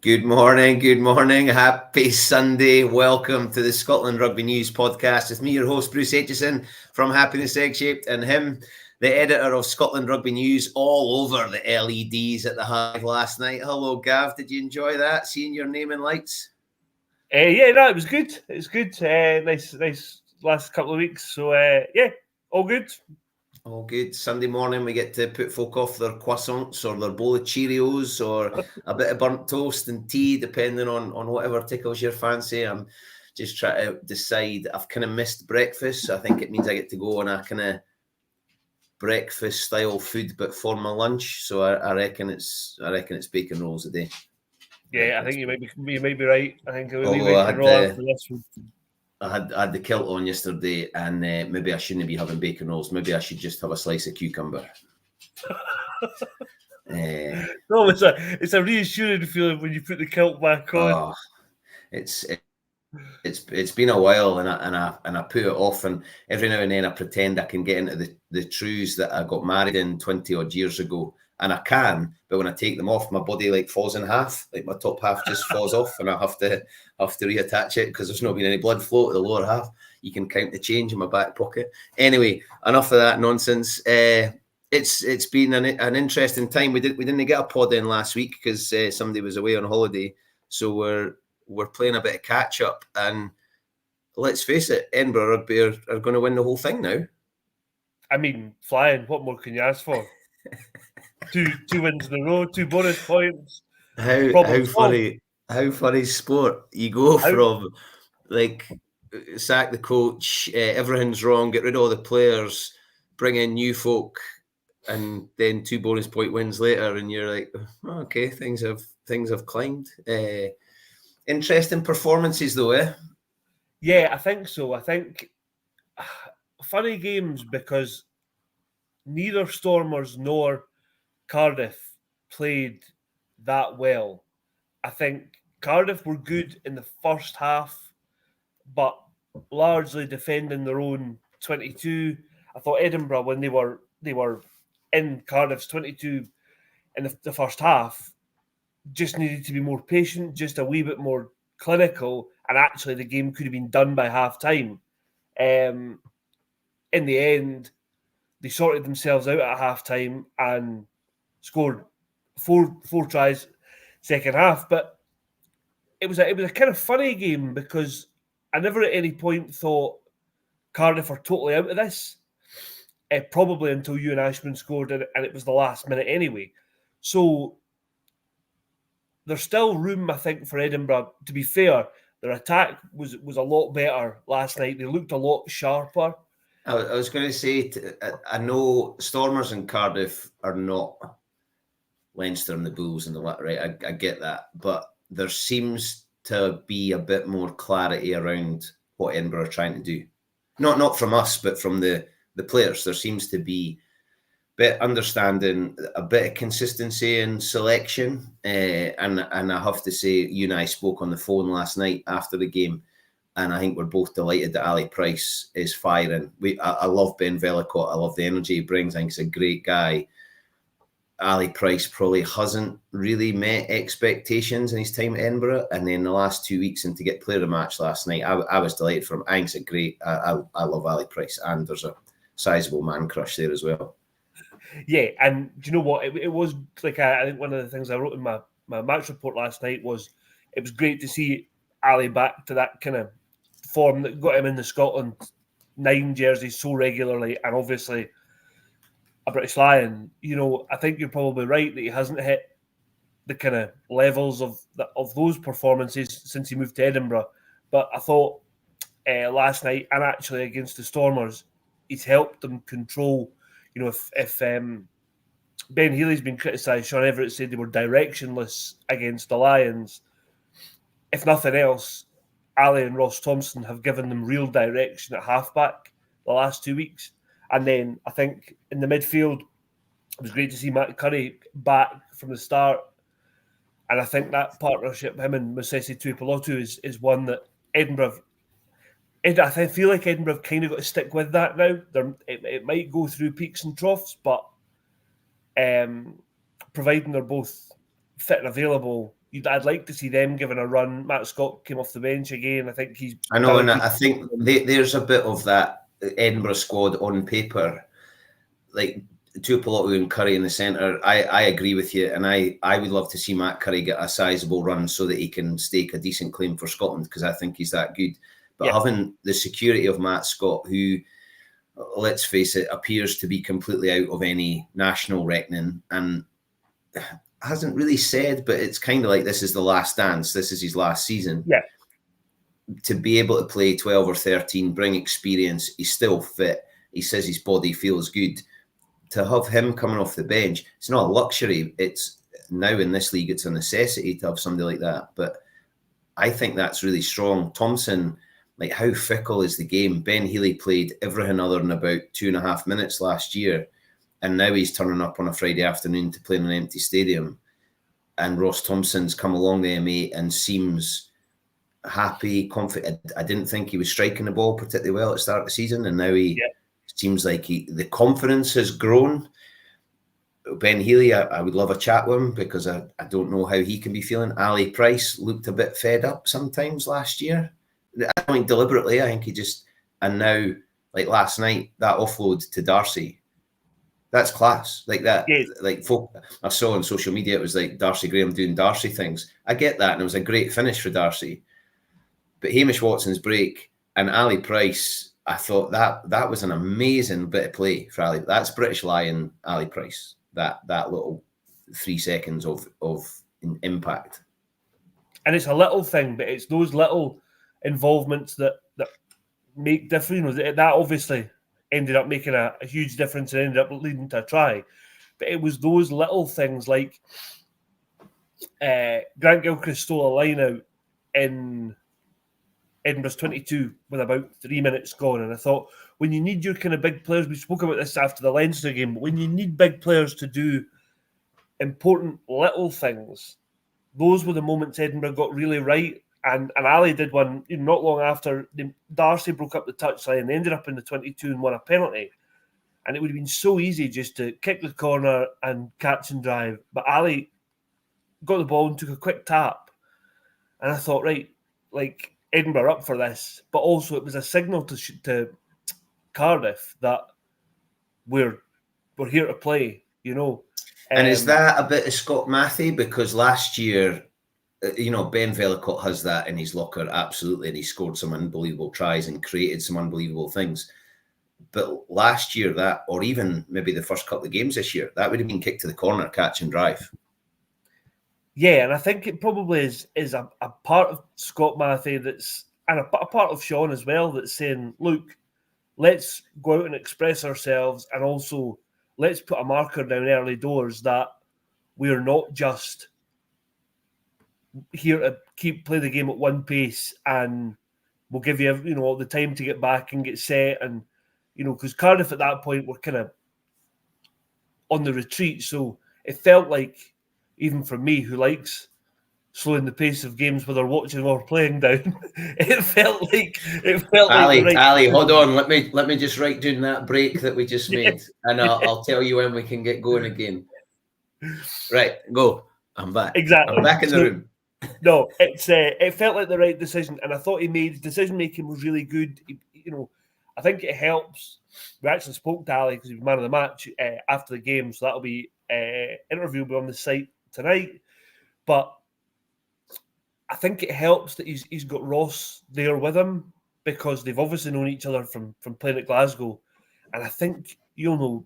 Good morning. Happy Sunday. Welcome to the Scotland Rugby News podcast. It's me, your host, Bruce Aitchison from Happiness Egg-Shaped, and him, the editor of Scotland Rugby News, all over the LEDs at the Hive last night. Hello, Gav. Did you enjoy that, seeing your name in lights? It was good. It was good. Nice last couple of weeks. So, all good. All good. Sunday morning, we get to put folk off their croissants or their bowl of Cheerios or a bit of burnt toast and tea, depending on whatever tickles your fancy. I'm just trying to decide. I've kind of missed breakfast, so I think it means I get to go on a kind of breakfast style food, but for my lunch. So I reckon it's bacon rolls a day. Yeah, I think you might be right. I think it would be Although bacon roll after this one. I had the kilt on yesterday, and maybe I shouldn't be having bacon rolls. Maybe I should just have a slice of cucumber. No, it's a reassuring feeling when you put the kilt back on. It's been a while, and I put it off, and every now and then I pretend I can get into the trews that I got married in 20 odd years ago, and I can, but when I take them off, my body like falls in half, like my top half just falls off, and I have to reattach it because there's not been any blood flow to the lower half. You can count the change in my back pocket. Anyway, enough of that nonsense. It's been an interesting time. We didn't get a pod in last week because somebody was away on holiday, so we're playing a bit of catch up, and let's face it, Edinburgh Rugby are going to win the whole thing now. I mean, flying. What more can you ask for? two wins in a row, 2 bonus points. How funny sport. You go from like sack the coach, everything's wrong, get rid of all the players, bring in new folk, and then 2 bonus point wins later, and you're like, oh, okay, things have climbed. Interesting performances though, eh? Yeah, I think so. I think funny games because neither Stormers nor Cardiff played that well. I think Cardiff were good in the first half, but largely defending their own 22. I thought Edinburgh, when they were in Cardiff's 22 in the first half, just needed to be more patient, just a wee bit more clinical, and actually the game could have been done by half time. In the end, they sorted themselves out at half time and scored four tries second half. But it was a kind of funny game because I never at any point thought Cardiff are totally out of this. Probably until Ewan Ashman scored, and it was the last minute anyway. So there's still room, I think, for Edinburgh. To be fair, their attack was a lot better last night. They looked a lot sharper. I was going to say, I know Stormers and Cardiff are not Leinster and the Bulls and the right. I get that, but there seems to be a bit more clarity around what Edinburgh are trying to do. Not from us, but from the players. There seems to be a bit understanding, a bit of consistency in selection, and I have to say, you and I spoke on the phone last night after the game, and I think we're both delighted that Ali Price is firing. I love Ben Velicott. I love the energy he brings. I think he's a great guy. Ali Price probably hasn't really met expectations in his time at Edinburgh, and then the last 2 weeks, and to get player of the match last night, I was delighted for him. I think it's a great. I love Ali Price, and there's a sizable man crush there as well. Yeah, and do you know what? It was like I think one of the things I wrote in my match report last night was it was great to see Ali back to that kind of form that got him in the Scotland 9 jerseys so regularly, and obviously a British Lion. You know, I think you're probably right that he hasn't hit the kind of levels of those performances since he moved to Edinburgh. But I thought last night, and actually against the Stormers, he's helped them control. You know, if Ben Healy's been criticised, Sean Everett said they were directionless against the Lions. If nothing else, Ali and Ross Thompson have given them real direction at halfback the last 2 weeks. And then I think in the midfield, it was great to see Matt Curry back from the start. And I think that partnership, him and Mosese Tuipulotu, is one that Edinburgh. I feel like Edinburgh have kind of got to stick with that now. It might go through peaks and troughs, but providing they're both fit and available, I'd like to see them given a run. Matt Scott came off the bench again. I think he's. I know, and I think there's a bit of that Edinburgh squad on paper, like Tuipulotu and Curry in the centre. I agree with you, and I would love to see Matt Curry get a sizable run so that he can stake a decent claim for Scotland, because I think he's that good. But having the security of Matt Scott, who, let's face it, appears to be completely out of any national reckoning and hasn't really said, but it's kind of like this is the last dance. This is his last season. Yeah. To be able to play 12 or 13, bring experience, he's still fit. He says his body feels good. To have him coming off the bench, it's not a luxury. It's now in this league, it's a necessity to have somebody like that. But I think that's really strong. Thompson, like, how fickle is the game? Ben Healy played everything other than about 2.5 minutes last year. And now he's turning up on a Friday afternoon to play in an empty stadium. And Ross Thompson's come along the M8 and seems happy, confident. I didn't think he was striking the ball particularly well at the start of the season. And now he seems like the confidence has grown. Ben Healy, I would love a chat with him, because I don't know how he can be feeling. Ali Price looked a bit fed up sometimes last year. I don't think deliberately. I think he just, and now, like last night, that offload to Darcy, that's class. Like that, like folk I saw on social media, it was like Darcy Graham doing Darcy things. I get that, and it was a great finish for Darcy. But Hamish Watson's break and Ali Price, I thought that was an amazing bit of play for Ali. That's British Lion Ali Price. That little 3 seconds of impact. And it's a little thing, but it's those little involvements that make difference. That obviously ended up making a huge difference and ended up leading to a try. But it was those little things, like Grant Gilchrist stole a line out in Edinburgh's 22 with about 3 minutes gone. And I thought, when you need your kind of big players, we spoke about this after the Leinster game, but when you need big players to do important little things, those were the moments Edinburgh got really right. And Ali did one not long after Darcy broke up the touchline. They ended up in the 22 and won a penalty. And it would have been so easy just to kick the corner and catch and drive. But Ali got the ball and took a quick tap. And I thought, right, like, Edinburgh up for this. But also it was a signal to Cardiff that we're here to play, And is that a bit of Scott Matthew? Because last year, Ben Vellacott has that in his locker, absolutely, and he scored some unbelievable tries and created some unbelievable things. But last year, that, or even maybe the first couple of games this year, that would have been kick to the corner, catch and drive. Yeah, and I think it probably is a part of Scott Matthew and a part of Sean as well, that's saying, look, let's go out and express ourselves, and also let's put a marker down early doors that we're not just here to play the game at one pace, and we'll give you all the time to get back and get set, and because Cardiff at that point were kind of on the retreat, so it felt like, even for me who likes slowing the pace of games whether watching or playing down, it felt like Ali, hold on, let me just write down that break that we just made, and I'll tell you when we can get going again. Right, go. I'm back. Exactly. I'm back in the room. No, it felt like the right decision, and I thought he made decision making was really good. I think it helps. We actually spoke to Ali because he was man of the match after the game, so that'll be interview will be on the site tonight. But I think it helps that he's got Ross there with him, because they've obviously known each other from playing at Glasgow, and I think you'll know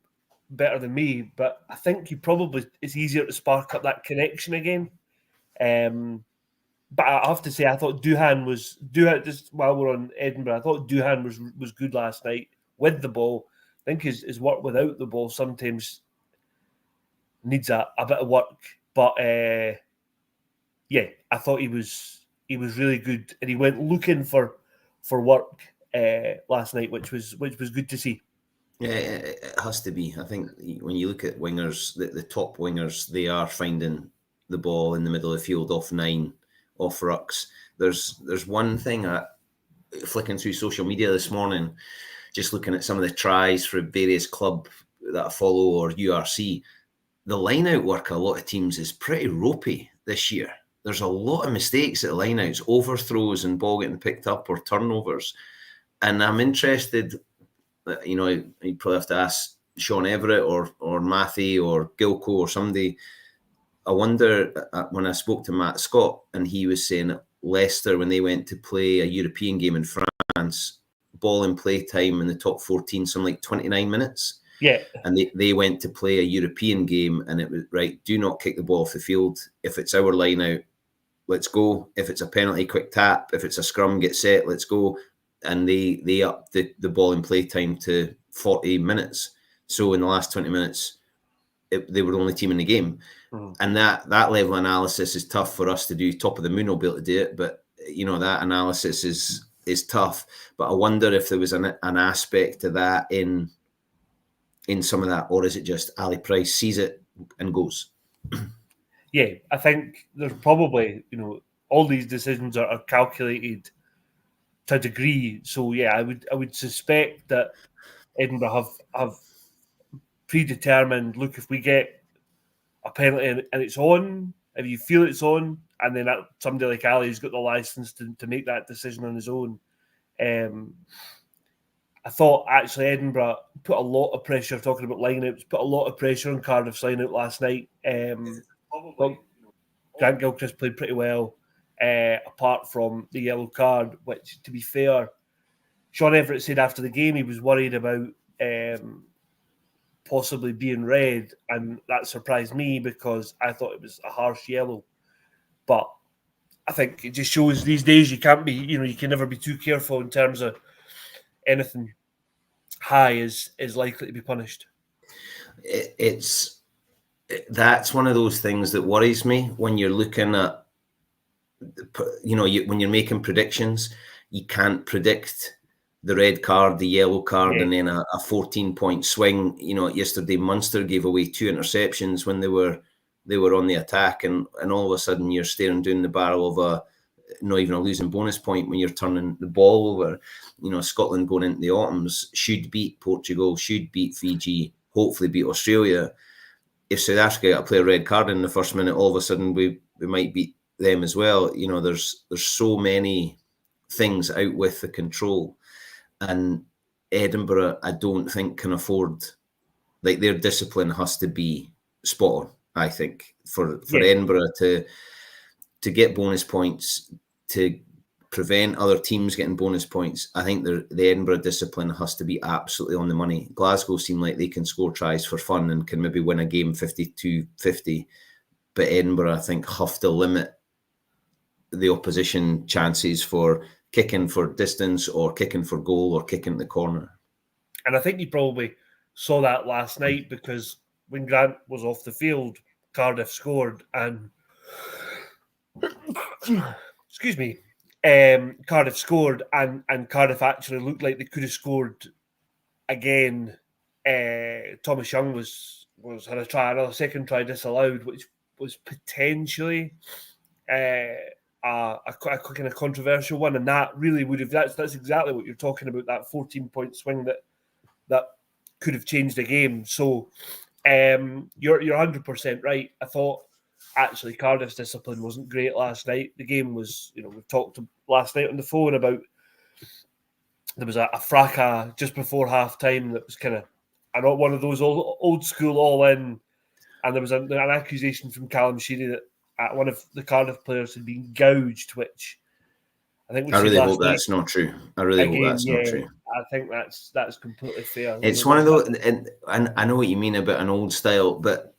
better than me, but I think it's easier to spark up that connection again. But I have to say, I thought Duhan just while we're on Edinburgh, I thought Duhan was good last night with the ball. I think his work without the ball sometimes needs a bit of work, but I thought he was really good, and he went looking for work last night, which was good to see. Yeah, it has to be. I think when you look at wingers, the top wingers, they are finding the ball in the middle of the field off 9, off rucks. There's one thing, flicking through social media this morning, just looking at some of the tries for various club that I follow or URC. the line-out work of a lot of teams is pretty ropey this year. There's a lot of mistakes at the line-outs, overthrows and ball getting picked up or turnovers. And I'm interested, you probably have to ask Sean Everett or Matthew or Gilco or somebody. I wonder, when I spoke to Matt Scott, and he was saying that Leicester, when they went to play a European game in France, ball and play time in the top 14, something like 29 minutes. Yeah. And they went to play a European game, and it was, right, do not kick the ball off the field. If it's our line out, let's go. If it's a penalty, quick tap. If it's a scrum, get set, let's go. And they upped the ball and play time to 40 minutes. So in the last 20 minutes, they were the only team in the game. Mm. And that level of analysis is tough for us to do. Top of the moon will be able to do it, but that analysis is tough. But I wonder if there was an aspect to that in some of that, or is it just Ali Price sees it and goes? Yeah, I think there's probably, all these decisions are calculated to a degree. So yeah, I would suspect that Edinburgh have predetermined, look, if we get a penalty and it's on, if you feel it's on, and then somebody like Ali's got the license to make that decision on his own. I thought actually Edinburgh put a lot of pressure, talking about lineouts, put a lot of pressure on Cardiff's lineout last night. Grant Gilchrist played pretty well, apart from the yellow card, which, to be fair, Sean Everett said after the game he was worried about possibly being red, and that surprised me because I thought it was a harsh yellow. But I think it just shows these days you can't be, you can never be too careful in terms of anything high is likely to be punished. That's one of those things that worries me when you're looking at, when you're making predictions, you can't predict the red card, the yellow card, and then a 14-point swing. Yesterday Munster gave away 2 interceptions when they were on the attack, and all of a sudden you're staring down the barrel of not even a losing bonus point when you're turning the ball over. Scotland going into the autumns should beat Portugal, should beat Fiji, hopefully beat Australia. If South Africa got to play a red card in the first minute, all of a sudden we might beat them as well. There's so many things out with the control, and Edinburgh, I don't think, can afford, their discipline has to be spot on. I think for Edinburgh to get bonus points, to prevent other teams getting bonus points, I think the Edinburgh discipline has to be absolutely on the money. Glasgow seem like they can score tries for fun and can maybe win a game 52-50, but Edinburgh, I think, have to limit the opposition chances for kicking for distance or kicking for goal or kicking the corner. And I think you probably saw that last night, because when Grant was off the field, Cardiff scored, and excuse me, Cardiff scored, and Cardiff actually looked like they could have scored again. Thomas Young had another second try disallowed, which was potentially a kind of controversial one, and that really would have. That's exactly what you're talking about. That 14-point swing that could have changed the game. So you're 100% right. I thought actually Cardiff's discipline wasn't great last night. The game was, we've talked last night on the phone about there was a fracas just before half time that was kind of one of those old school all in, and there was an accusation from Callum Sheedy that one of the Cardiff players had been gouged, which I think I really hope that's not true. I really hope that's not true. I think that's completely fair. It's one of those, and I know what you mean about an old style, but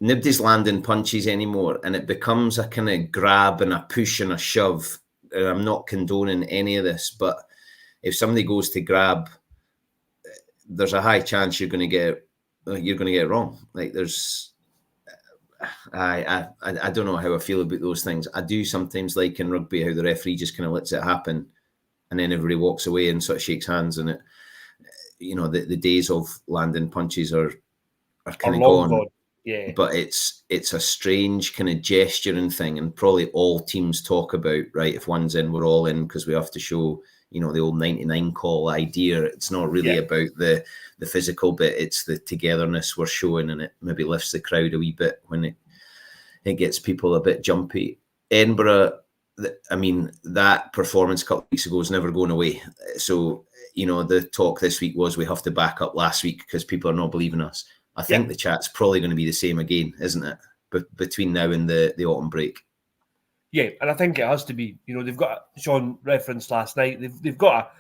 nobody's landing punches anymore, and it becomes a kind of grab and a push and a shove. And I'm not condoning any of this, but if somebody goes to grab, there's a high chance you're going to get it wrong. I don't know how I feel about those things. I do sometimes like in rugby how the referee just kind of lets it happen, and then everybody walks away and sort of shakes hands, and the days of landing punches are kind of gone. Yeah. But it's a strange kind of gesturing thing, and probably all teams talk about, right, if one's in, we're all in, because we have to show the old 99 call idea. It's not really about the physical bit. It's the togetherness we're showing, and it maybe lifts the crowd a wee bit when it gets people a bit jumpy. Edinburgh, I mean, that performance a couple of weeks ago is never going away. So, the talk this week was we have to back up last week because people are not believing us. I think the chat's probably going to be the same again, isn't it? But between now and the autumn break. Yeah, and I think it has to be. They've got, Sean referenced last night, they've got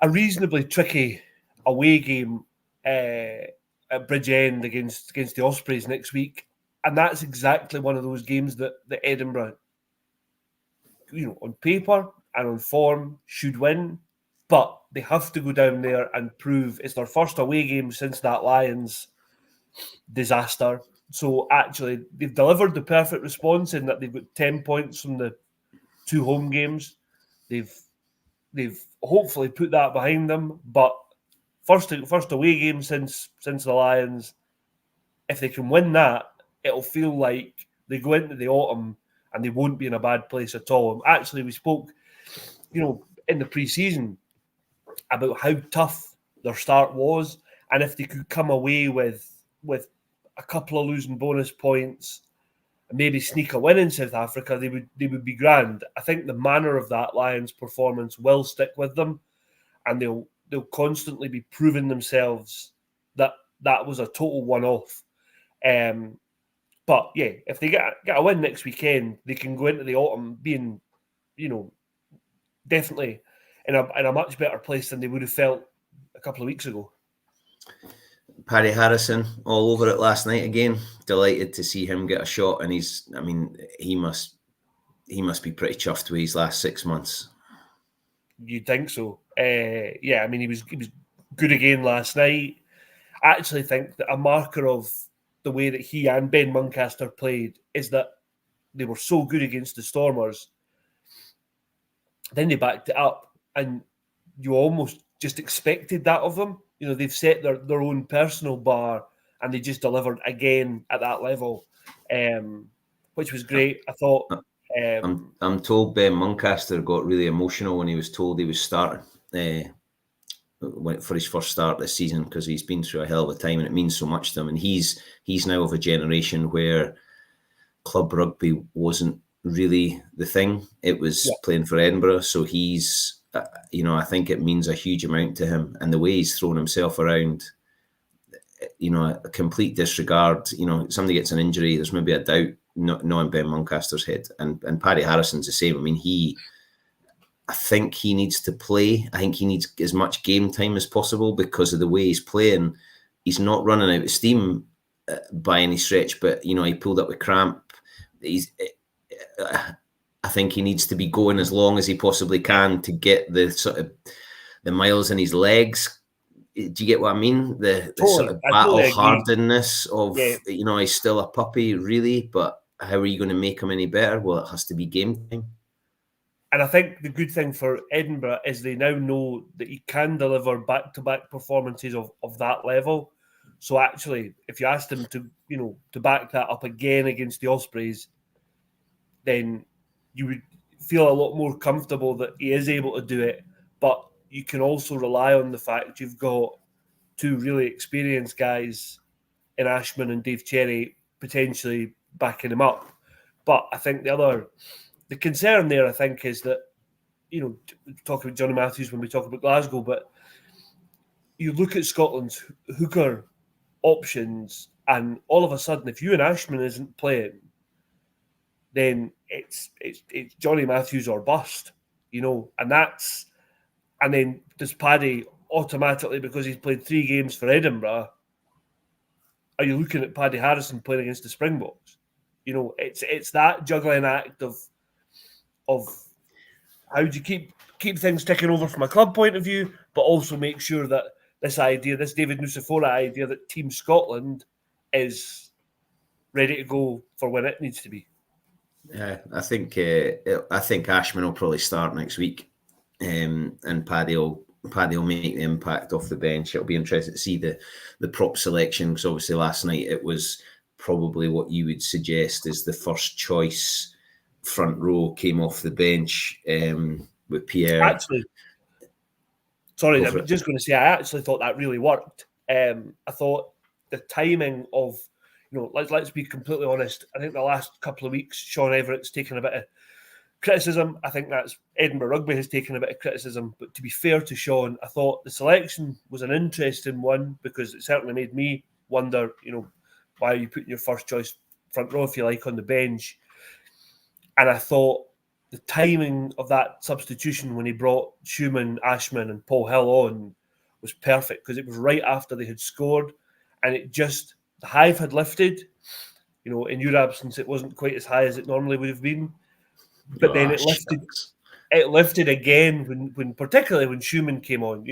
a reasonably tricky away game at Bridgend against the Ospreys next week. And that's exactly one of those games that Edinburgh, on paper and on form, should win. But they have to go down there and prove it's their first away game since that Lions disaster. So actually, they've delivered the perfect response in that they've got 10 points from the 2 home games. They've hopefully put that behind them. But first away game since the Lions, if they can win that, it'll feel like they go into the autumn and they won't be in a bad place at all. Actually, we spoke, in the pre-season about how tough their start was, and if they could come away with a couple of losing bonus points and maybe sneak a win in South Africa, they would be grand. I think the manner of that Lions performance will stick with them, and they'll constantly be proving themselves that was a total one-off. But yeah, if they get a win next weekend, they can go into the autumn being, definitely in a much better place than they would have felt a couple of weeks ago. Paddy Harrison all over it last night again. Delighted to see him get a shot, and he must be pretty chuffed with his last 6 months. You'd think so. He was good again last night. I actually think that a marker of the way that he and Ben Muncaster played is that they were so good against the Stormers. Then they backed it up, and you almost just expected that of them. They've set their own personal bar, and they just delivered again at that level, which was great. I thought. I'm told Ben Muncaster got really emotional when he was told he was starting for his first start this season, because he's been through a hell of a time and it means so much to him. And he's now of a generation where club rugby wasn't really the thing. It was playing for Edinburgh. So he's, I think it means a huge amount to him. And the way he's thrown himself around, a complete disregard. Somebody gets an injury, there's maybe a doubt, not in Ben Muncaster's head. And Paddy Harrison's the same. I mean, I think he needs to play. I think he needs as much game time as possible because of the way he's playing. He's not running out of steam by any stretch, but, he pulled up with cramp. I think he needs to be going as long as he possibly can to get the sort of the miles in his legs. Do you get what I mean? The sort of battle hardness of, he's still a puppy, really, but how are you going to make him any better? Well, it has to be game time. And I think the good thing for Edinburgh is they now know that he can deliver back-to-back performances of that level. So actually, if you asked him to back that up again against the Ospreys, then you would feel a lot more comfortable that he is able to do it. But you can also rely on the fact you've got 2 really experienced guys in Ashman and Dave Cherry potentially backing him up. But I think the concern there, I think, is that, we talk about Johnny Matthews when we talk about Glasgow, but you look at Scotland's hooker options, and all of a sudden, if Ewan Ashman isn't playing, then it's Johnny Matthews or bust, and then does Paddy automatically, because he's played 3 games for Edinburgh, are you looking at Paddy Harrison playing against the Springboks? It's that juggling act of how do you keep things ticking over from a club point of view, but also make sure that this David Nucifora idea that Team Scotland is ready to go for when it needs to be. Yeah, I think Ashman will probably start next week, and Paddy will make the impact off the bench. It'll be interesting to see the prop selection, because obviously last night it was probably what you would suggest is the first choice front row came off the bench. with Pierre. Actually, sorry, I'm just going to say I actually thought that really worked. I thought the timing of, let's be completely honest. I think the last couple of weeks, Sean Everett's taken a bit of criticism. I think that's Edinburgh Rugby has taken a bit of criticism. But to be fair to Sean, I thought the selection was an interesting one because it certainly made me wonder, why are you putting your first choice front row, if you like, on the bench? And I thought the timing of that substitution when he brought Schumann, Ashman and Paul Hill on was perfect because it was right after they had scored and the hive had lifted. In your absence, it wasn't quite as high as it normally would have been. But then it lifted again particularly when Schumann came on,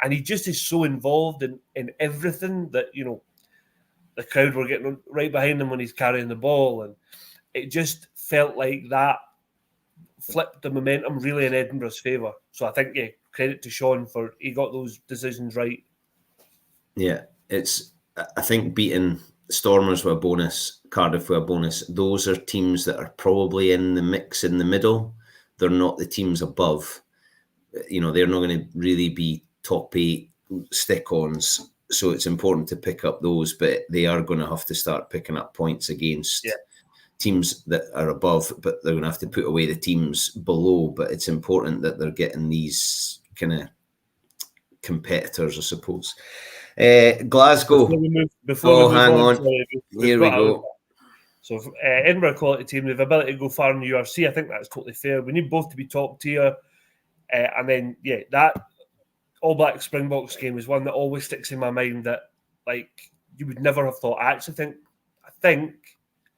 and he just is so involved in everything that, the crowd were getting right behind him when he's carrying the ball. And it just felt like that flipped the momentum really in Edinburgh's favour. So I think, credit to Sean for he got those decisions right. Yeah, I think beating Stormers with a bonus, Cardiff with a bonus, those are teams that are probably in the mix in the middle. They're not the teams above. They're not going to really be top 8 stick-ons. So it's important to pick up those, but they are going to have to start picking up points against teams that are above, but they're going to have to put away the teams below. But it's important that they're getting these kind of competitors, I suppose. Glasgow. Before we move hang on. Sorry, here we go. So Edinburgh quality team, they've ability to go far in the URC. I think that's totally fair. We need both to be top tier. And then, that All Black Springboks game is one that always sticks in my mind that, you would never have thought. I think,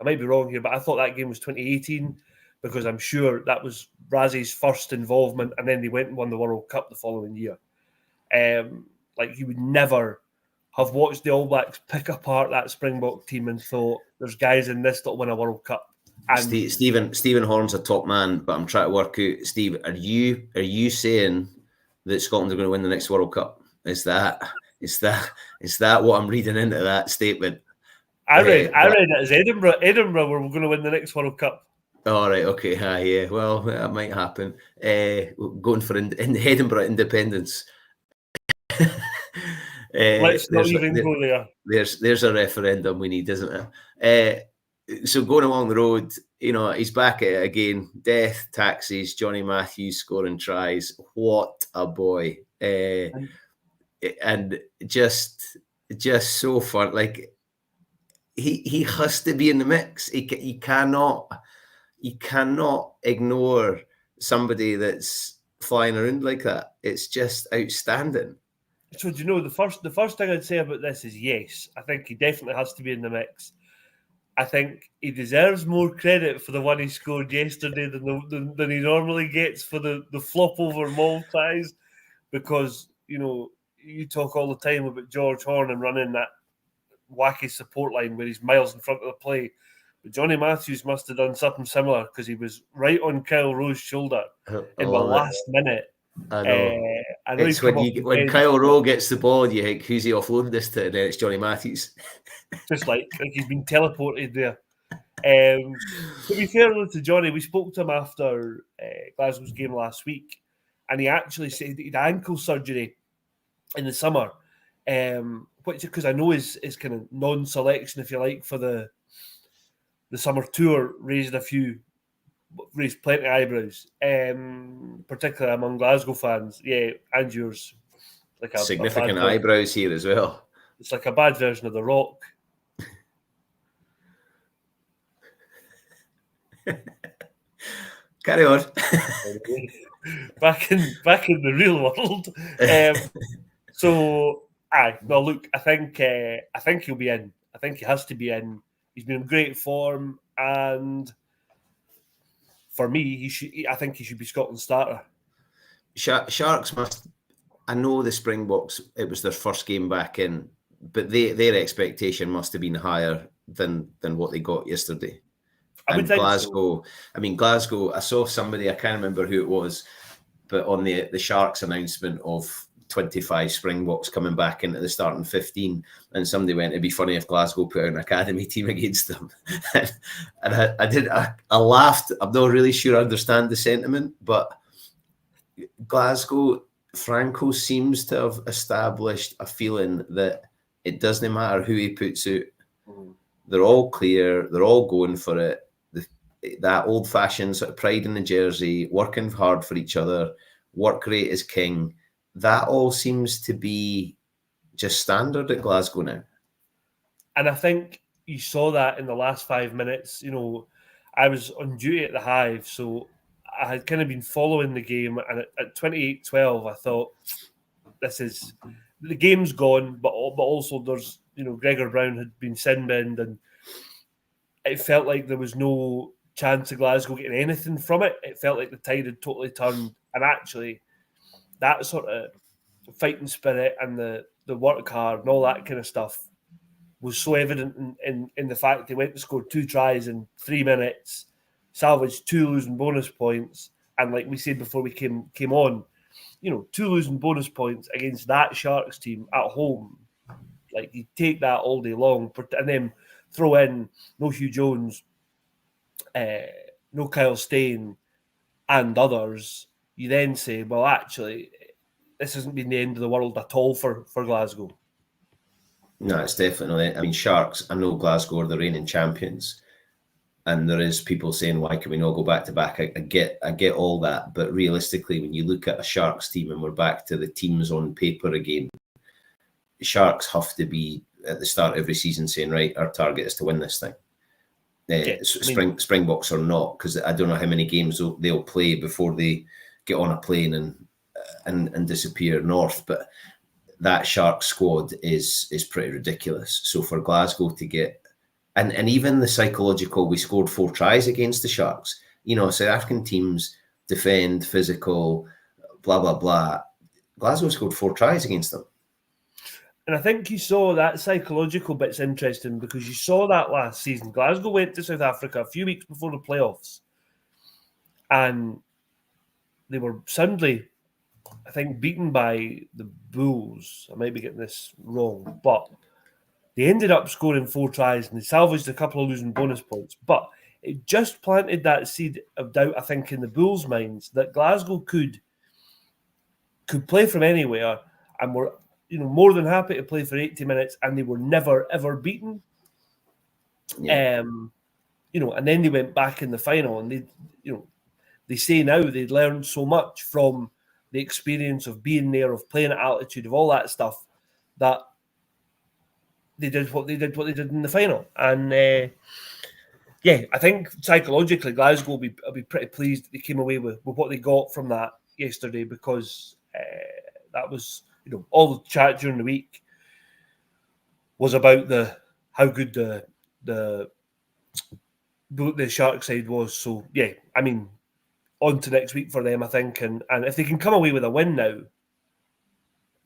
I might be wrong here, but I thought that game was 2018 because I'm sure that was Razzie's first involvement and then they went and won the World Cup the following year. You would never have watched the All Blacks pick apart that Springbok team and thought, there's guys in this that'll win a World Cup. And Stephen Horn's a top man, but I'm trying to work out, Steve, are you saying that Scotland are going to win the next World Cup? Is that what I'm reading into that statement? I read it as Edinburgh were going to win the next World Cup. All right, okay, yeah. Well, that might happen. Going for in Edinburgh independence. Let's not even go there. There's a referendum we need, isn't there? So going along the road, he's back at it again. Death, taxis, Johnny Matthews scoring tries. What a boy! And just so fun. Like he has to be in the mix. He cannot ignore somebody that's flying around like that. It's just outstanding. So do you know the first thing I'd say about this is yes, I think he definitely has to be in the mix. I think he deserves more credit for the one he scored yesterday than he normally gets for the flop over Maltese, because you talk all the time about George Horn and running that wacky support line where he's miles in front of the play. But Johnny Matthews must have done something similar because he was right on Kyle Rowe's shoulder in the last minute. I know. It's when Kyle Rowe gets the ball, you think, who's he offloading this to? And then it's Johnny Matthews. Just like he's been teleported there. To be fair to Johnny, we spoke to him after Glasgow's game last week, and he actually said he had ankle surgery in the summer, which, because I know his kind of non-selection, if you like, for the summer tour raised plenty of eyebrows, particularly among Glasgow fans. Yeah, and yours. Like significant eyebrows here as well. It's like a bad version of The Rock. Carry on. back in the real world. Look, I think he'll be in. I think he has to be in. He's been in great form, and for me, I think he should be Scotland's starter. Sharks must. I know the Springboks, it was their first game back in, but their expectation must have been higher than what they got yesterday. And Glasgow, so. I mean, Glasgow, I saw somebody, I can't remember who it was, but on the Sharks announcement of 25 Springboks coming back into the starting 15, and somebody went, it'd be funny if Glasgow put out an academy team against them. and I laughed. I'm not really sure I understand the sentiment, but Glasgow, Franco seems to have established a feeling that it doesn't matter who he puts out. They're all clear. They're all going for it. That old-fashioned sort of pride in the jersey, working hard for each other, work rate is king. That all seems to be just standard at Glasgow now. And I think you saw that in the last 5 minutes. You know, I was on duty at the Hive, so I had kind of been following the game. And at 28-12, I thought, the game's gone, but also there's, you know, Gregor Brown had been sin-binned, and it felt like there was no chance of Glasgow getting anything from it. It felt like the tide had totally turned. And actually, that sort of fighting spirit and the work hard and all that kind of stuff was so evident in the fact they went and scored 2 tries in 3 minutes, salvaged 2 losing bonus points, and like we said before we came on, you know, 2 losing bonus points against that Sharks team at home, like you take that all day long, and then throw in no Hugh Jones, no Kyle Steyn, and others. You then say, well, actually, this hasn't been the end of the world at all for Glasgow. No, it's definitely not. I mean, Sharks, I know Glasgow are the reigning champions, and there is people saying, why can we not go back to back? I get all that, but realistically, when you look at a Sharks team and we're back to the teams on paper again, Sharks have to be at the start of every season saying, right, our target is to win this thing. Springboks or not, because I don't know how many games they'll play before they get on a plane and disappear north, but that Sharks squad is pretty ridiculous. So for Glasgow to get, and even the psychological, we scored 4 tries against the Sharks. You know, South African teams defend, physical, blah, blah, blah. Glasgow scored 4 tries against them. And I think you saw that psychological bit's interesting because you saw that last season. Glasgow went to South Africa a few weeks before the playoffs, and they were soundly, I think, beaten by the Bulls. I might be getting this wrong, but they ended up scoring 4 tries and they salvaged a couple of losing bonus points. But it just planted that seed of doubt, I think, in the Bulls' minds that Glasgow could play from anywhere and were, you know, more than happy to play for 80 minutes, and they were never ever beaten. Yeah. You know, and then they went back in the final, and they say now they'd learned so much from the experience of being there, of playing at altitude, of all that stuff, that they did what they did in the final. And I think psychologically Glasgow will be pretty pleased that they came away with what they got from that yesterday, because that was, you know, all the chat during the week was about how good the Shark side was. So yeah, I mean, on to next week for them, I think, and if they can come away with a win now,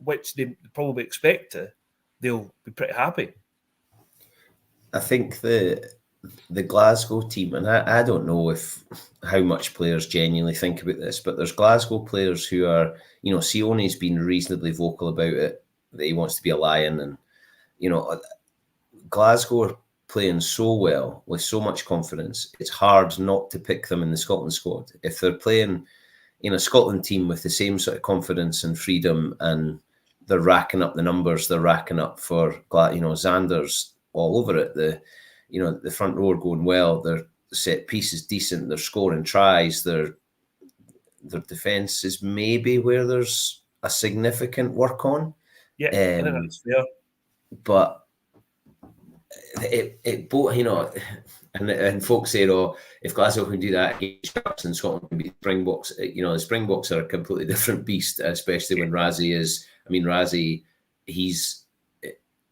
which they probably expect to, they'll be pretty happy. I think the Glasgow team, and I don't know how much players genuinely think about this, but there's Glasgow players who are, you know, Sione's been reasonably vocal about it, that he wants to be a Lion, and, you know, Glasgow are playing so well with so much confidence. It's hard not to pick them in the Scotland squad. If they're playing in a Scotland team with the same sort of confidence and freedom, and they're racking up the numbers they're racking up for, you know, Xander's all over it. The front row are going well. Their set piece is decent. They're scoring tries. Their defence is maybe where there's a significant work on. Yeah, I think that's fair. But it both, you know, and folks say, oh, if Glasgow can do that against Sharks and Scotland can be Springboks, you know, the Springboks are a completely different beast, especially when Razzie is. I mean, Razzie, he's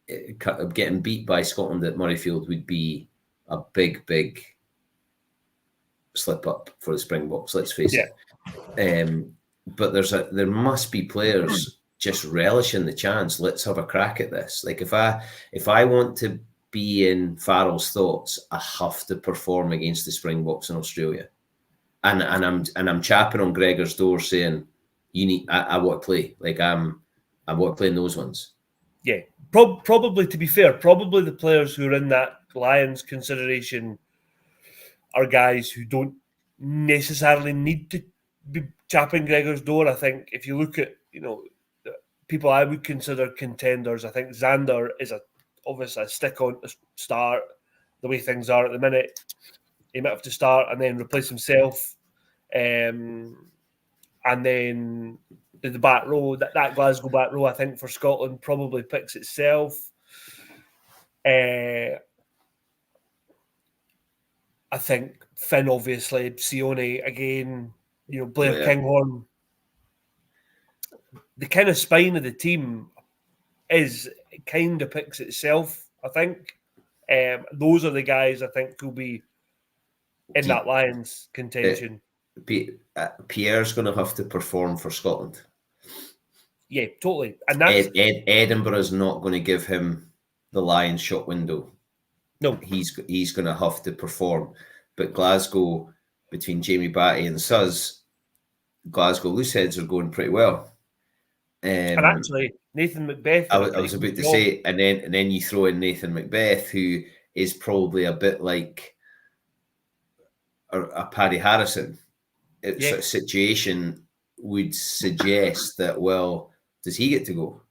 getting beat by Scotland at Murrayfield would be a big slip up for the Springboks. Let's face it. But there must be players just relishing the chance. Let's have a crack at this. Like if I want to be in Farrell's thoughts, I have to perform against the Springboks in Australia, and I'm chapping on Gregor's door saying, I want to play. Like I want to play in those ones. Yeah, probably, to be fair, probably the players who are in that Lions consideration are guys who don't necessarily need to be chapping Gregor's door. I think if you look at, people I would consider contenders, I think Xander is obviously a stick on to start the way things are at the minute. He might have to start and then replace himself. And then the back row, that Glasgow back row, I think for Scotland probably picks itself. I think Finn, obviously, Sione again, Blair Kinghorn. The kind of spine of the team kind of picks itself, I think. Those are the guys I think who'll be in that Lions contention. Pierre's going to have to perform for Scotland. Yeah, totally. And that's Edinburgh is not going to give him the Lions shot window. No, he's going to have to perform. But Glasgow, between Jamie Batty and Suz, Glasgow looseheads are going pretty well. And actually, Nathan Macbeth. I was about to say, and then you throw in Nathan Macbeth, who is probably a bit like a Paddy Harrison. It's a situation would suggest that, well, does he get to go?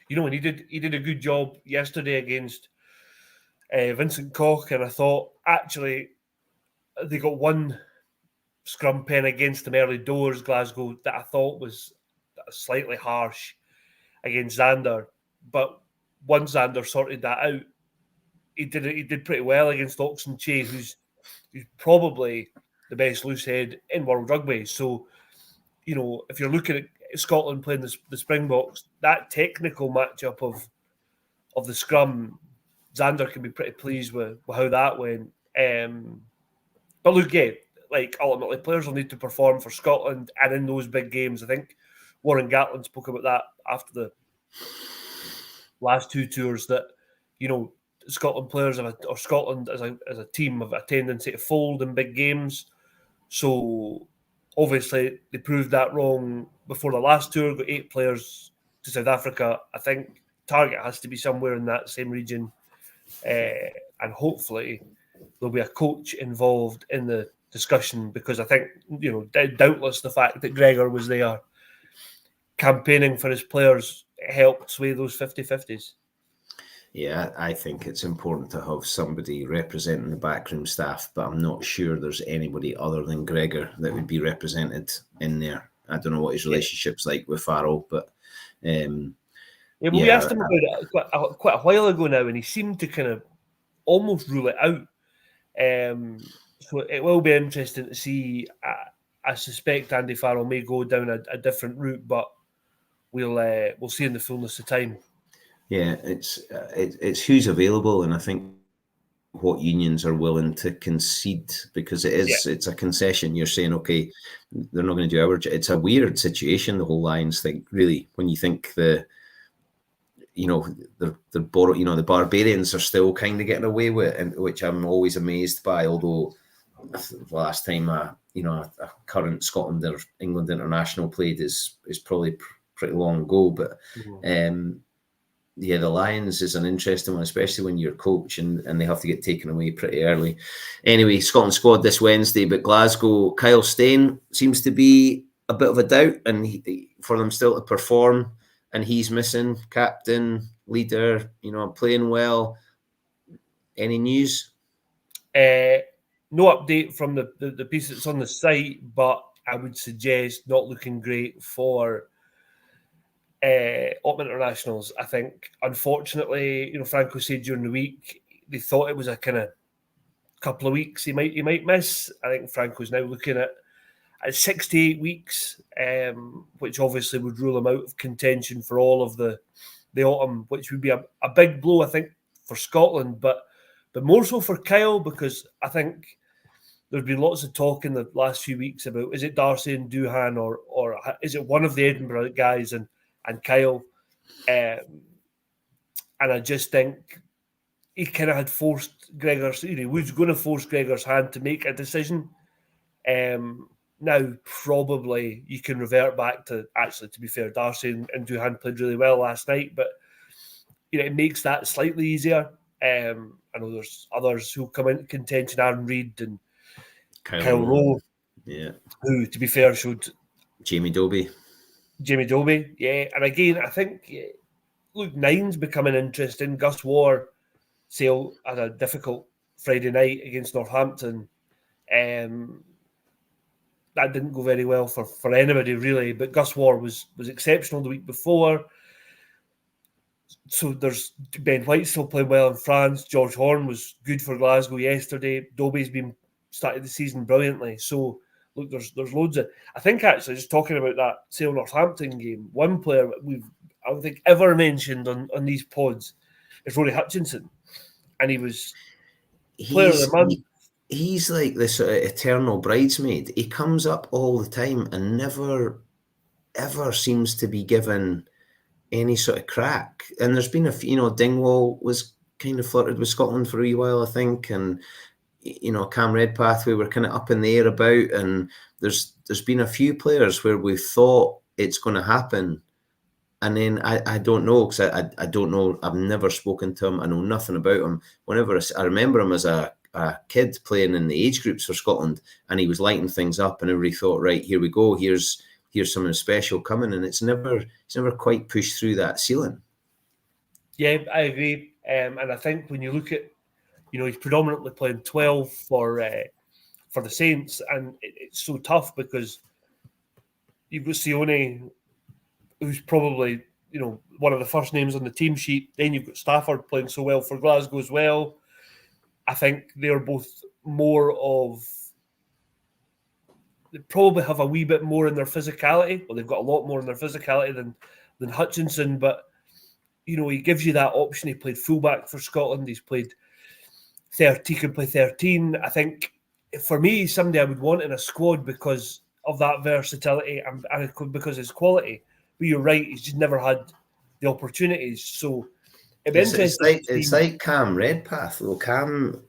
And he did a good job yesterday against Vincent Koch, and I thought actually they got one scrum pen against them early doors, Glasgow, that I thought was slightly harsh against Xander. But once Xander sorted that out, he did pretty well against Oxenchae, who's probably the best loosehead in World Rugby. So, if you're looking at Scotland playing the Springboks, that technical matchup of the scrum, Xander can be pretty pleased with how that went. But look, ultimately, players will need to perform for Scotland, and in those big games, I think Warren Gatlin spoke about that after the last two tours, that Scotland players or Scotland as a team have a tendency to fold in big games. So obviously they proved that wrong before the last tour. Got 8 players to South Africa. I think target has to be somewhere in that same region, and hopefully there'll be a coach involved in the discussion, because I think doubtless the fact that Gregor was there campaigning for his players helped sway those 50-50s. Yeah, I think it's important to have somebody representing the backroom staff, but I'm not sure there's anybody other than Gregor that would be represented in there. I don't know what his relationship's like with Farrell, but we asked him about it quite a while ago now, and he seemed to kind of almost rule it out. So it will be interesting to see. I suspect Andy Farrell may go down a different route, but we'll see in the fullness of time. Yeah, it's who's available, and I think what unions are willing to concede, because it's a concession. You're saying, okay, they're not going to do our job. It's a weird situation, the whole Lions thing, really, when you think the barbarians are still kind of getting away with it, and which I'm always amazed by. Although the last time a current Scotland or England international played is probably pretty long ago, but the Lions is an interesting one, especially when you're coach and they have to get taken away pretty early. Anyway, Scotland squad this Wednesday, but Glasgow, Kyle Steyn seems to be a bit of a doubt, and for them still to perform, and he's missing captain, leader, playing well. Any news? No update from the piece that's on the site, but I would suggest not looking great for Ottoman internationals. I think, unfortunately, Franco said during the week they thought it was a kind of couple of weeks he might miss. I think Franco's now looking at 6 to 8 weeks, which obviously would rule him out of contention for all of the autumn, which would be a big blow, I think, for Scotland, but more so for Kyle, because I think there's been lots of talk in the last few weeks about, is it Darcy and Duhan or is it one of the Edinburgh guys and Kyle, and I just think he kind of had forced Gregor's, he was going to force Gregor's hand to make a decision. Now probably you can revert back to, actually, to be fair, Darcy and Duhan played really well last night, but it makes that slightly easier. I know there's others who come into contention, Aaron Reid and Kyle Rowe. Yeah. Who, to be fair, showed Jamie Dobie. Yeah. And again, I think, look, 9's becoming interesting. Gus Waugh Sale had a difficult Friday night against Northampton. That didn't go very well for anybody, really. But Gus Waugh was exceptional the week before. So there's Ben White still playing well in France. George Horn was good for Glasgow yesterday. Dobie's been started the season brilliantly. So look, there's loads of. I think actually just talking about that Sale Northampton game, one player I don't think ever mentioned on these pods is Rory Hutchinson, and he was player of the month. He's like this sort of eternal bridesmaid. He comes up all the time and never ever seems to be given any sort of crack. And there's been a few, Dingwall was kind of flirted with Scotland for a wee while, I think, and Cam Redpath we were kind of up in the air about, and there's been a few players where we thought it's going to happen, and then I don't know, because I don't know, I've never spoken to him, I know nothing about him. Whenever I remember him as a kid playing in the age groups for Scotland, and he was lighting things up, and everybody thought, right, here we go, here's something special coming, and it's never quite pushed through that ceiling. Yeah, I agree, and I think when you look at, he's predominantly playing 12 for the Saints, and it's so tough because you've got Sione, who's probably one of the first names on the team sheet. Then you've got Stafford playing so well for Glasgow as well. I think they're both more of. They probably have a wee bit more in their physicality. Well, they've got a lot more in their physicality than Hutchinson, but he gives you that option. He played fullback for Scotland. He's played 30. He can play 13. I think for me, somebody I would want in a squad because of that versatility and because of his quality. But you're right; he's just never had the opportunities. So it's like Cam Redpath. Though Cam,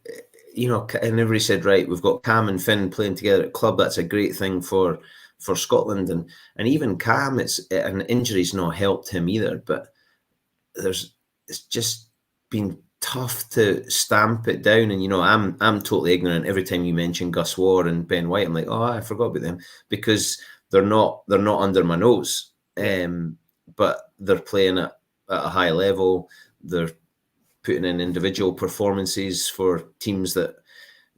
and everybody said, right, we've got Cam and Finn playing together at club. That's a great thing for Scotland, and even Cam, an injury's not helped him either. But it's just been tough to stamp it down. And I'm totally ignorant. Every time you mention Gus Waugh and Ben White, I'm like, oh, I forgot about them, because they're not under my nose. But they're playing at a high level. They're putting in individual performances for teams that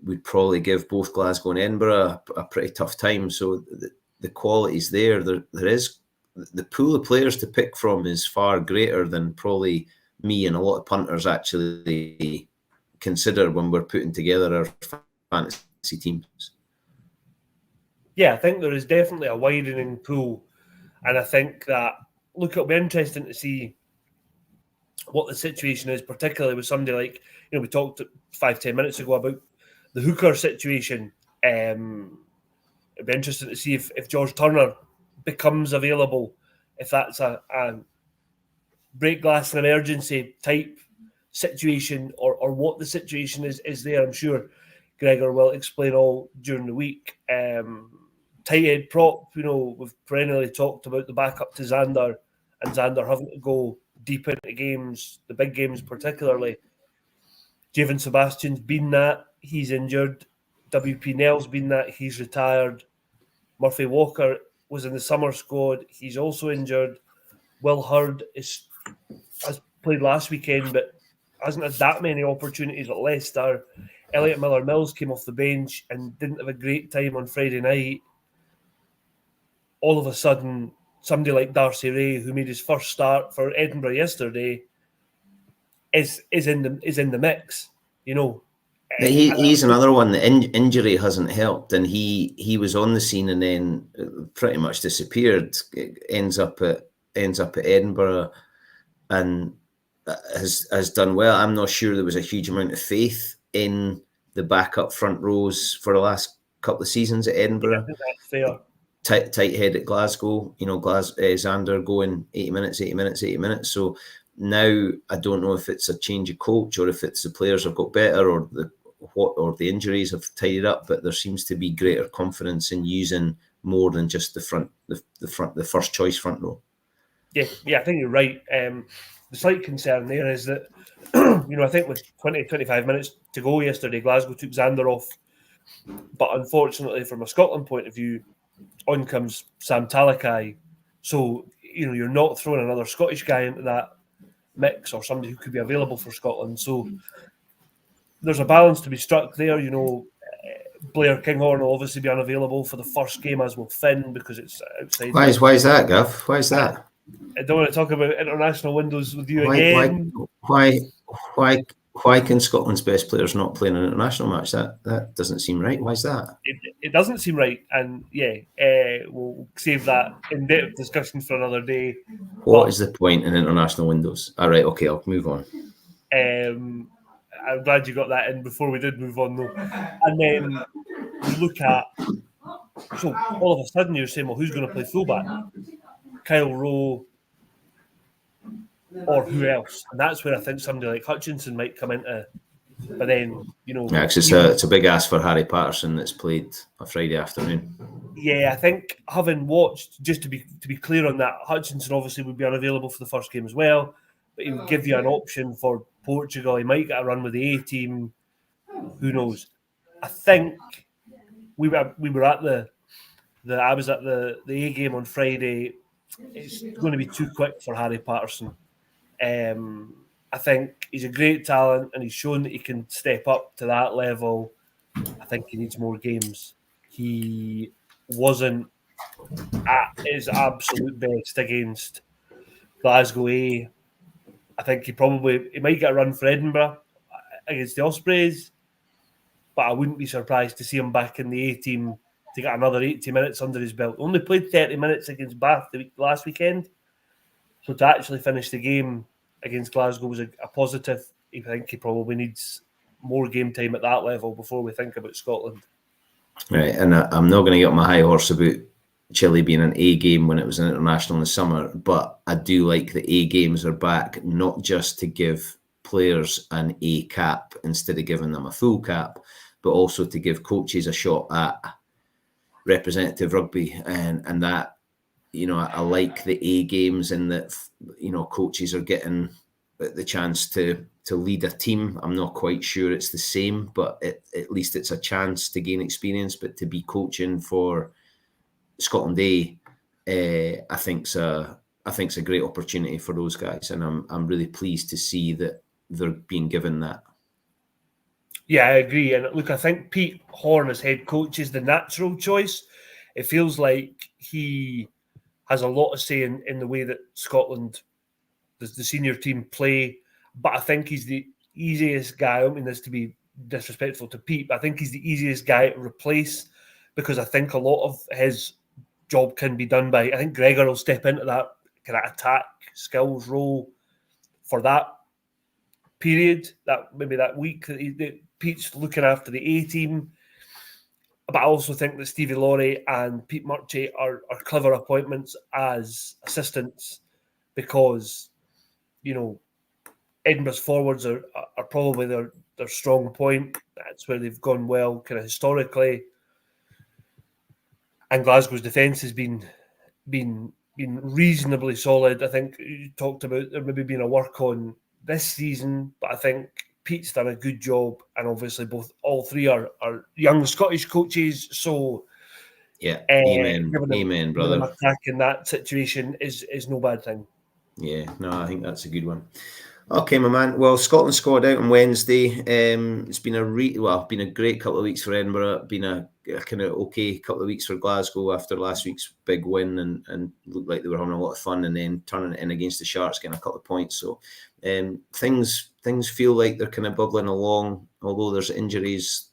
would probably give both Glasgow and Edinburgh a pretty tough time. So the quality's there. There is the pool of players to pick from is far greater than probably me and a lot of punters actually consider when we're putting together our fantasy teams. Yeah, I think there is definitely a widening pool, and I think that it'll be interesting to see what the situation is, particularly with somebody like, we talked 5-10 minutes ago about the hooker situation. It'd be interesting to see if George Turner becomes available, if that's a break glass and emergency type situation, or what the situation is there. I'm sure Gregor will explain all during the week. Tight head prop, we've perennially talked about the backup to Xander, and Xander having to go deep into games, the big games particularly. Javan Sebastian's been that, he's injured. WP Nell's been that, he's retired. Murphy Walker was in the summer squad, he's also injured. Will Hurd has played last weekend, but hasn't had that many opportunities at Leicester. Elliot Miller-Mills came off the bench and didn't have a great time on Friday night. All of a sudden, somebody like Darcy Ray, who made his first start for Edinburgh yesterday, is in the mix. He's another one that injury hasn't helped, and he was on the scene and then pretty much disappeared. Ends up at Edinburgh and has done well. I'm not sure there was a huge amount of faith in the backup front rows for the last couple of seasons at Edinburgh. I think that's fair. Tight head at Glasgow, Xander going 80 minutes. So now I don't know if it's a change of coach or if it's the players have got better or the injuries have tidied up, but there seems to be greater confidence in using more than just the first choice front row. Yeah, I think you're right. The slight concern there is that, I think with 20-25 minutes to go yesterday, Glasgow took Xander off But unfortunately, from a Scotland point of view, on comes Sam Talakai. So, you're not throwing another Scottish guy into that mix or somebody who could be available for Scotland. So there's a balance to be struck there. Blair Kinghorn will obviously be unavailable for the first game, as will Finn, because it's outside. Why is that, Gav? Why is that? I don't want to talk about international windows with you Why, again. Why can Scotland's best players not play in an international match? That doesn't seem right. Why is that? It doesn't seem right, and we'll save that in-depth discussion for another day. What is the point in international windows? All right, okay, I'll move on. I'm glad you got that in before we did move on, though. And then you look at, so all of a sudden you're saying, well, who's going to play fullback? Kyle Rowe or who else? And that's where I think somebody like Hutchinson might come into. But then, Yeah, because it's a big ask for Harry Patterson that's played a Friday afternoon. Yeah, I think having watched, just to be clear on that, Hutchinson obviously would be unavailable for the first game as well, but he would give you an option for Portugal. He might get a run with the A team. Who knows? I think we were at I was at the A game on Friday. It's going to be too quick for Harry Patterson. I think he's a great talent and he's shown that he can step up to that level. I think he needs more games. He wasn't at his absolute best against Glasgow A. I think he might get a run for Edinburgh against the Ospreys, but I wouldn't be surprised to see him back in the A team to get another 80 minutes under his belt. Only played 30 minutes against Bath last weekend, so to actually finish the game against Glasgow was a positive. I think he probably needs more game time at that level before we think about Scotland. Right, and I'm not going to get on my high horse about Chile being an A game when it was an international in the summer, but I do like the A games are back, not just to give players an A cap instead of giving them a full cap, but also to give coaches a shot at representative rugby, and that, I like the A games in that, coaches are getting the chance to lead a team. I'm not quite sure it's the same, but at least it's a chance to gain experience. But to be coaching for Scotland A, I think's a great opportunity for those guys, and I'm really pleased to see that they're being given that. Yeah, I agree. And look, I think Pete Horne as head coach is the natural choice. It feels like he has a lot of say in the way that Scotland, the senior team, play. But I think he's the easiest guy. I don't mean this to be disrespectful to Pete, but I think he's the easiest guy to replace, because I think a lot of his job can be done by, I think Gregor will step into that kind of attack skills role for that period, that week that Pete's looking after the A team. But I also think that Stevie Laurie and Pete Murchie are clever appointments as assistants, because, Edinburgh's forwards are probably their strong point. That's where they've gone well kind of historically. And Glasgow's defence has been reasonably solid. I think you talked about there maybe being a work on this season, but I think Pete's done a good job, and obviously all three are young Scottish coaches, so yeah, amen, brother. Attack in that situation is no bad thing. Yeah, no, I think that's a good one. Okay, my man. Well, Scotland scored out on Wednesday. It's been been a great couple of weeks for Edinburgh. Been a kind of okay couple of weeks for Glasgow after last week's big win, and looked like they were having a lot of fun, and then turning it in against the Sharks, getting a couple of points. So things feel like they're kind of bubbling along. Although there's injuries,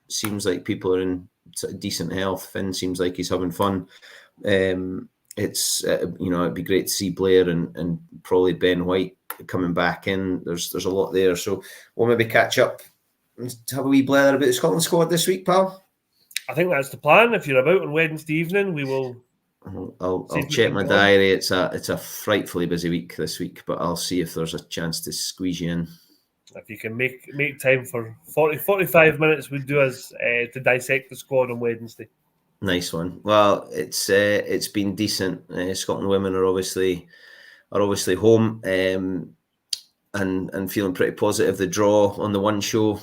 seems like people are in sort of decent health. Finn seems like he's having fun. It's it'd be great to see Blair and probably Ben White coming back in. There's a lot there, so we'll maybe catch up and have a wee blather about the Scotland squad this week, pal. I think that's the plan. If you're about on Wednesday evening, we will. I'll check my diary. It's a frightfully busy week this week, but I'll see if there's a chance to squeeze you in. If you can make time for 45 minutes, we'll do us to dissect the squad on Wednesday. Nice one. Well, it's been decent. Scotland women are obviously home, and feeling pretty positive. The draw on the one show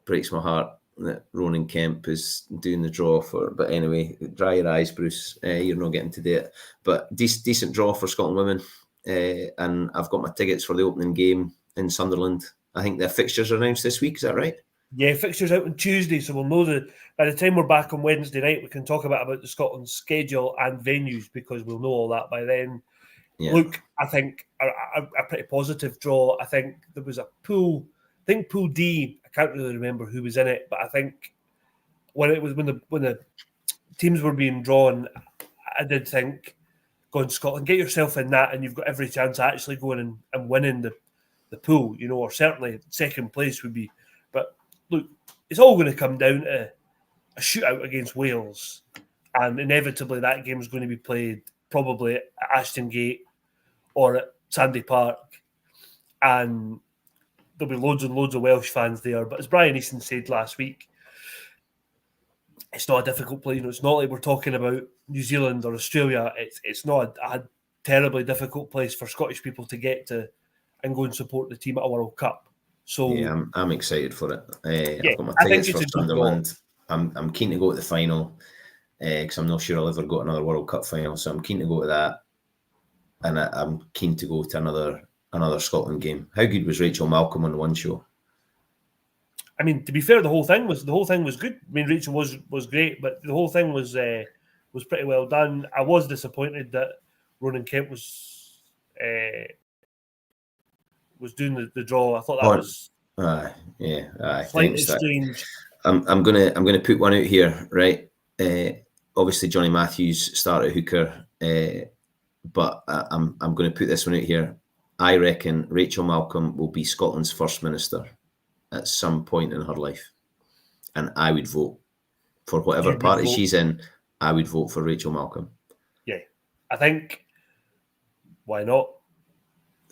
breaks my heart that Ronan Kemp is doing the draw for. But anyway, dry your eyes, Bruce. You're not getting to do it. But decent draw for Scotland women. And I've got my tickets for the opening game in Sunderland. I think their fixtures are announced this week. Is that right? Yeah, fixtures out on Tuesday, so we'll know by the time we're back on Wednesday night, we can talk about the Scotland schedule and venues, because we'll know all that by then. Yeah. Look, I think a pretty positive draw. I think there was a pool. I think Pool D. I can't really remember who was in it, but I think when the teams were being drawn, I did think, going Scotland, get yourself in that, and you've got every chance of actually going and winning the pool. Or certainly second place would be. But look, it's all going to come down to a shootout against Wales, and inevitably that game is going to be played probably at Ashton Gate or at Sandy Park, and there'll be loads and loads of Welsh fans there. But as Brian Easton said last week, it's not a difficult place. It's not like we're talking about New Zealand or Australia. It's not a terribly difficult place for Scottish people to get to and go and support the team at a World Cup. So yeah, I'm excited for it. I've got my tickets for Sunderland. I'm keen to go to the final because I'm not sure I'll ever go to another World Cup final. So I'm keen to go to that, and I'm keen to go to another Scotland game. How good was Rachel Malcolm on the One Show? I mean, to be fair, the whole thing was good. I mean, Rachel was great, but the whole thing was pretty well done. I was disappointed that Ronan Kemp was doing the draw. I thought that was slightly strange. I'm gonna put one out here, right? Obviously, Johnny Matthews started hooker, but I'm going to put this one out here. I reckon Rachel Malcolm will be Scotland's first minister at some point in her life, and I would vote for whatever party she's in. I would vote for Rachel Malcolm. Yeah, I think. Why not?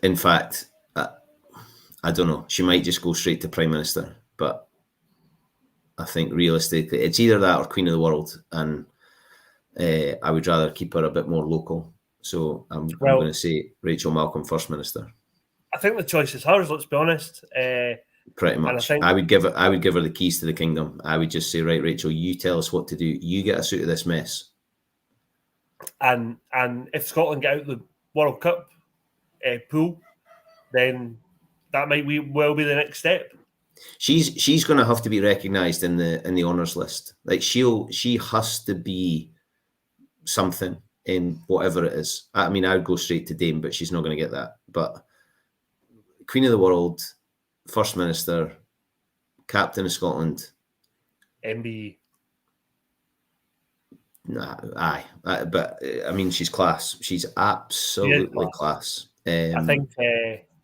In fact, I don't know. She might just go straight to Prime Minister, but I think realistically, it's either that or Queen of the World, and I would rather keep her a bit more local. So I'm going to say Rachel Malcolm, First Minister. I think the choice is hers. Let's be honest. Pretty much. I would give her the keys to the kingdom. I would just say, right, Rachel, you tell us what to do. You get us out of this mess. And if Scotland get out the World Cup pool, then that might well be the next step. She's going to have to be recognised in the honours list. Like she has to be something in whatever it is. I mean, I would go straight to Dame, but she's not going to get that. But Queen of the World, First Minister, Captain of Scotland, MBE. Nah, but I mean, she's class. She's absolutely class. I think,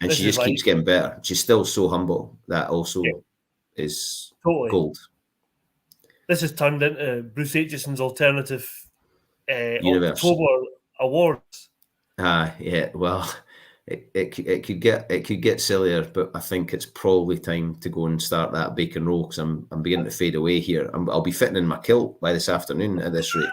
and she just keeps getting better. She's still so humble. That also is totally gold. This has turned into Bruce Aitchison's alternative universe. October awards. Yeah. Well, it could get sillier, but I think it's probably time to go and start that bacon roll because I'm beginning to fade away here. I'll be fitting in my kilt by this afternoon at this rate.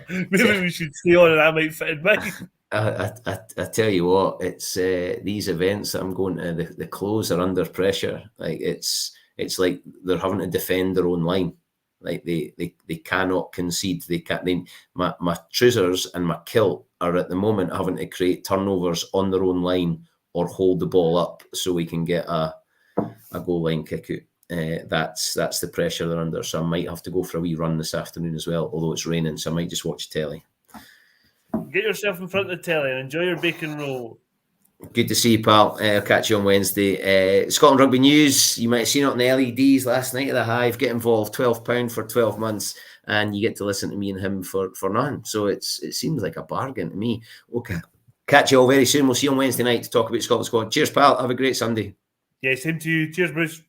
Maybe we should stay on, and I might fit in mine. I tell you what, it's these events that I'm going to. The clothes are under pressure. Like it's like they're having to defend their own line. Like they cannot concede. My trousers and my kilt are at the moment having to create turnovers on their own line or hold the ball up so we can get a goal line kick out. That's the pressure they're under. So I might have to go for a wee run this afternoon as well, although it's raining, so I might just watch telly. Get yourself in front of the telly and enjoy your bacon roll. Good to see you, pal. I'll catch you on Wednesday. Scotland Rugby News. You might have seen it on the LEDs last night at the Hive. Get involved, £12 for 12 months, and you get to listen to me and him for none. So it seems like a bargain to me. Okay. Catch you all very soon. We'll see you on Wednesday night to talk about Scotland Squad. Cheers, pal. Have a great Sunday. Yeah, same to you. Cheers, Bruce.